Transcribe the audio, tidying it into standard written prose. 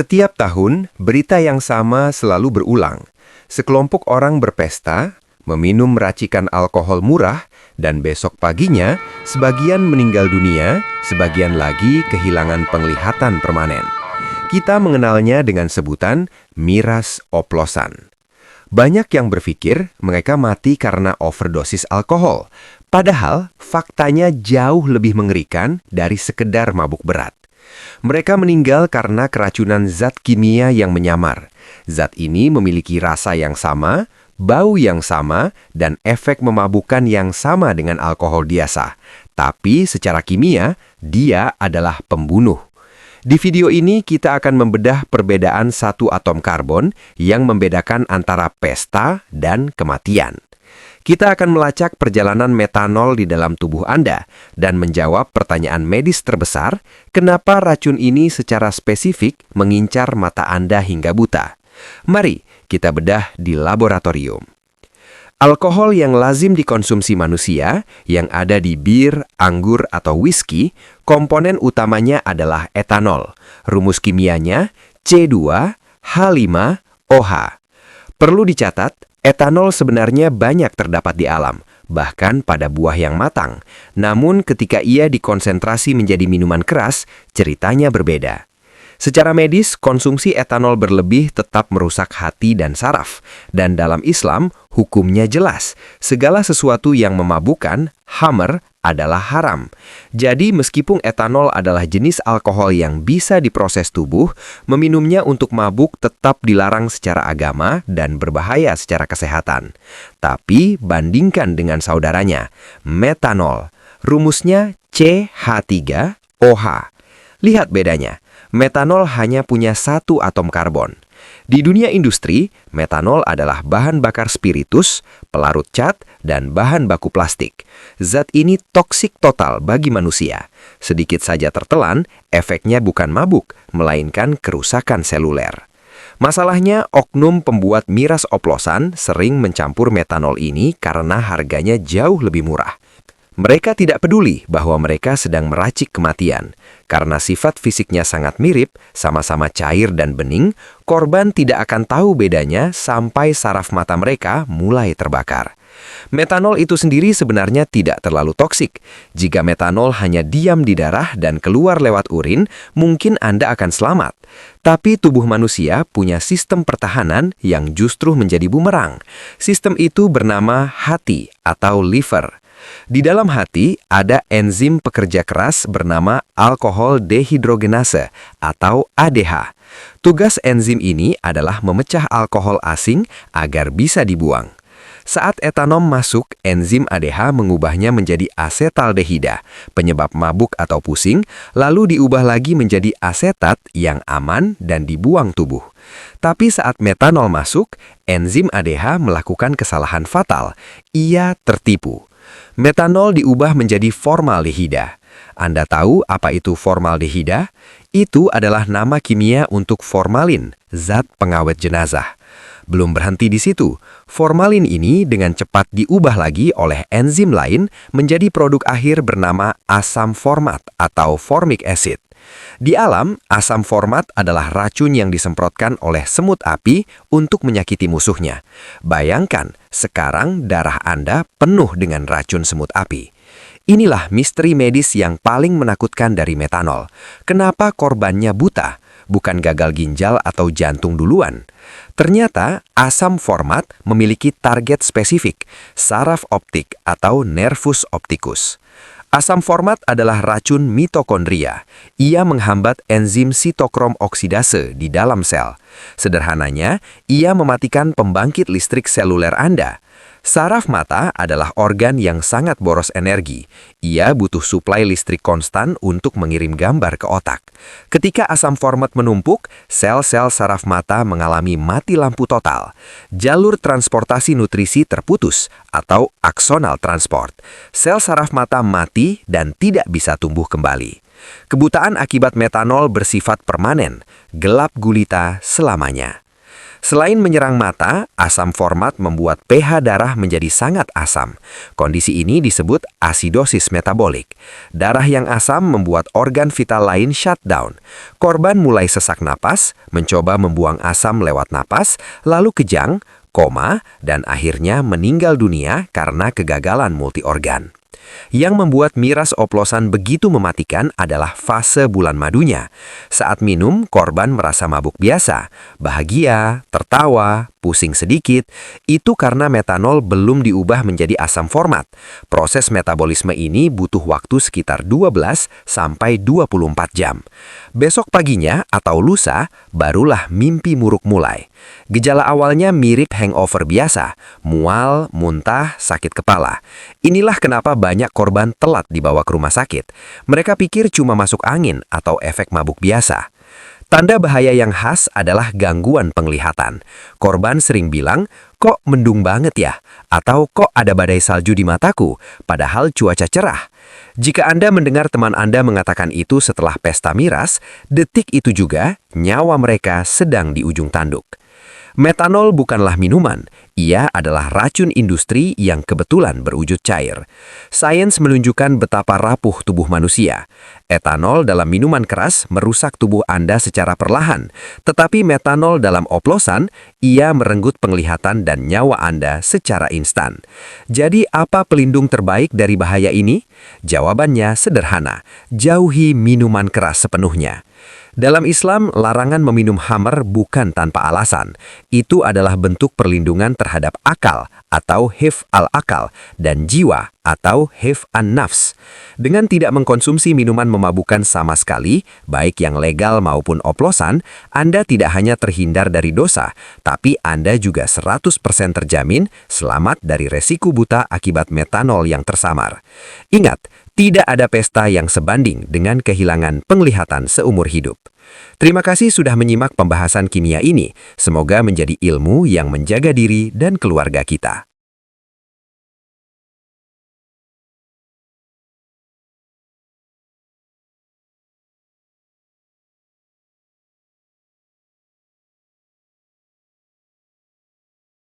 Setiap tahun, berita yang sama selalu berulang. Sekelompok orang berpesta, meminum racikan alkohol murah, dan besok paginya, sebagian meninggal dunia, sebagian lagi kehilangan penglihatan permanen. Kita mengenalnya dengan sebutan miras oplosan. Banyak yang berpikir mereka mati karena overdosis alkohol, padahal faktanya jauh lebih mengerikan dari sekedar mabuk berat. Mereka meninggal karena keracunan zat kimia yang menyamar. Zat ini memiliki rasa yang sama, bau yang sama, dan efek memabukkan yang sama dengan alkohol biasa. Tapi secara kimia, dia adalah pembunuh. Di video ini kita akan membedah perbedaan satu atom karbon yang membedakan antara pesta dan kematian. Kita akan melacak perjalanan metanol di dalam tubuh Anda dan menjawab pertanyaan medis terbesar, kenapa racun ini secara spesifik mengincar mata Anda hingga buta. Mari kita bedah di laboratorium. Alkohol yang lazim dikonsumsi manusia, yang ada di bir, anggur, atau whisky, komponen utamanya adalah etanol. Rumus kimianya C2H5OH. Perlu dicatat, etanol sebenarnya banyak terdapat di alam, bahkan pada buah yang matang. Namun ketika ia dikonsentrasi menjadi minuman keras, ceritanya berbeda. Secara medis, konsumsi etanol berlebih tetap merusak hati dan saraf. Dan dalam Islam, hukumnya jelas. Segala sesuatu yang memabukkan, khamr, adalah haram. Jadi meskipun etanol adalah jenis alkohol yang bisa diproses tubuh, meminumnya untuk mabuk tetap dilarang secara agama dan berbahaya secara kesehatan. Tapi bandingkan dengan saudaranya, metanol. Rumusnya CH3OH. Lihat bedanya. Metanol hanya punya satu atom karbon. Di dunia industri, metanol adalah bahan bakar spiritus, pelarut cat, dan bahan baku plastik. Zat ini toksik total bagi manusia. Sedikit saja tertelan, efeknya bukan mabuk, melainkan kerusakan seluler. Masalahnya, oknum pembuat miras oplosan sering mencampur metanol ini karena harganya jauh lebih murah. Mereka tidak peduli bahwa mereka sedang meracik kematian. Karena sifat fisiknya sangat mirip, sama-sama cair dan bening, korban tidak akan tahu bedanya sampai saraf mata mereka mulai terbakar. Metanol itu sendiri sebenarnya tidak terlalu toksik. Jika metanol hanya diam di darah dan keluar lewat urin, mungkin Anda akan selamat. Tapi tubuh manusia punya sistem pertahanan yang justru menjadi bumerang. Sistem itu bernama hati atau liver. Di dalam hati ada enzim pekerja keras bernama alkohol dehidrogenase atau ADH. Tugas enzim ini adalah memecah alkohol asing agar bisa dibuang. Saat etanol masuk, enzim ADH mengubahnya menjadi asetaldehida, penyebab mabuk atau pusing, lalu diubah lagi menjadi asetat yang aman dan dibuang tubuh. Tapi saat metanol masuk, enzim ADH melakukan kesalahan fatal. Ia tertipu. Metanol diubah menjadi formaldehida. Anda tahu apa itu formaldehida? Itu adalah nama kimia untuk formalin, zat pengawet jenazah. Belum berhenti di situ, formalin ini dengan cepat diubah lagi oleh enzim lain menjadi produk akhir bernama asam format atau formic acid. Di alam, asam format adalah racun yang disemprotkan oleh semut api untuk menyakiti musuhnya. Bayangkan, sekarang darah Anda penuh dengan racun semut api. Inilah misteri medis yang paling menakutkan dari metanol. Kenapa korbannya buta, bukan gagal ginjal atau jantung duluan? Ternyata, asam format memiliki target spesifik, saraf optik atau nervus opticus. Asam format adalah racun mitokondria. Ia menghambat enzim sitokrom oksidase di dalam sel. Sederhananya, ia mematikan pembangkit listrik seluler Anda. Saraf mata adalah organ yang sangat boros energi. Ia butuh suplai listrik konstan untuk mengirim gambar ke otak. Ketika asam format menumpuk, sel-sel saraf mata mengalami mati lampu total. Jalur transportasi nutrisi terputus atau axonal transport. Sel saraf mata mati dan tidak bisa tumbuh kembali. Kebutaan akibat metanol bersifat permanen, gelap gulita selamanya. Selain menyerang mata, asam format membuat pH darah menjadi sangat asam. Kondisi ini disebut asidosis metabolik. Darah yang asam membuat organ vital lain shutdown. Korban mulai sesak napas, mencoba membuang asam lewat napas, lalu kejang, koma, dan akhirnya meninggal dunia karena kegagalan multiorgan. Yang membuat miras oplosan begitu mematikan adalah fase bulan madunya. Saat minum, korban merasa mabuk biasa, bahagia, tertawa, pusing sedikit. Itu karena metanol belum diubah menjadi asam format. Proses metabolisme ini butuh waktu sekitar 12 sampai 24 jam. Besok paginya atau lusa, barulah mimpi muruk mulai. Gejala awalnya mirip hangover biasa, mual, muntah, sakit kepala. Inilah kenapa banyak korban telat dibawa ke rumah sakit. Mereka pikir cuma masuk angin atau efek mabuk biasa. Tanda bahaya yang khas adalah gangguan penglihatan. Korban sering bilang, "Kok mendung banget ya?" Atau "Kok ada badai salju di mataku?" Padahal cuaca cerah. Jika Anda mendengar teman Anda mengatakan itu setelah pesta miras, detik itu juga nyawa mereka sedang di ujung tanduk. Metanol bukanlah minuman, ia adalah racun industri yang kebetulan berwujud cair. Sains menunjukkan betapa rapuh tubuh manusia. Etanol dalam minuman keras merusak tubuh Anda secara perlahan, tetapi metanol dalam oplosan, ia merenggut penglihatan dan nyawa Anda secara instan. Jadi apa pelindung terbaik dari bahaya ini? Jawabannya sederhana, jauhi minuman keras sepenuhnya. Dalam Islam, larangan meminum khamr bukan tanpa alasan. Itu adalah bentuk perlindungan terhadap akal atau hifz al-akal dan jiwa atau hifz an-nafs. Dengan tidak mengkonsumsi minuman memabukkan sama sekali, baik yang legal maupun oplosan, Anda tidak hanya terhindar dari dosa, tapi Anda juga 100% terjamin selamat dari resiko buta akibat metanol yang tersamar. Ingat, tidak ada pesta yang sebanding dengan kehilangan penglihatan seumur hidup. Terima kasih sudah menyimak pembahasan kimia ini. Semoga menjadi ilmu yang menjaga diri dan keluarga kita.